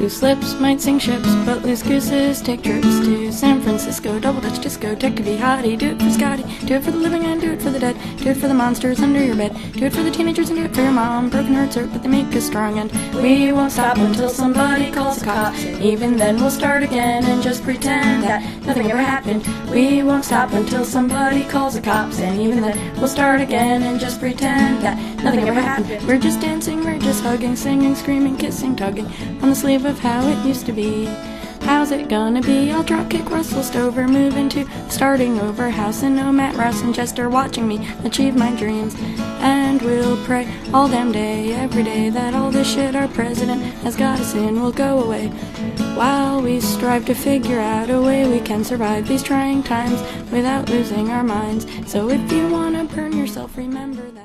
Loose lips might sink ships, but loose gooses take trips to San Francisco. Double Dutch disco, tech could be hottie. Do it for Scotty, do it for the living and do it for the dead. Do it for the monsters under your bed. Do it for the teenagers and do it for your mom. Broken hearts hurt, but they make us strong, and we won't stop until somebody calls the cops. Even then we'll start again and just pretend that nothing ever happened. We won't stop until somebody calls the cops, and even then we'll start again and just pretend that nothing ever happened. We're just dancing, we're just hugging, singing, screaming, kissing, tugging on the sleeve of how it used to be. How's it gonna be? I'll drop kick Russell Stover, move into the starting over house, and no Matt Rouse and Chester watching me achieve my dreams. And we'll pray all damn day, every day, that all this shit our president has got us in will go away, while we strive to figure out a way we can survive these trying times without losing our minds. So if you wanna burn yourself, remember that.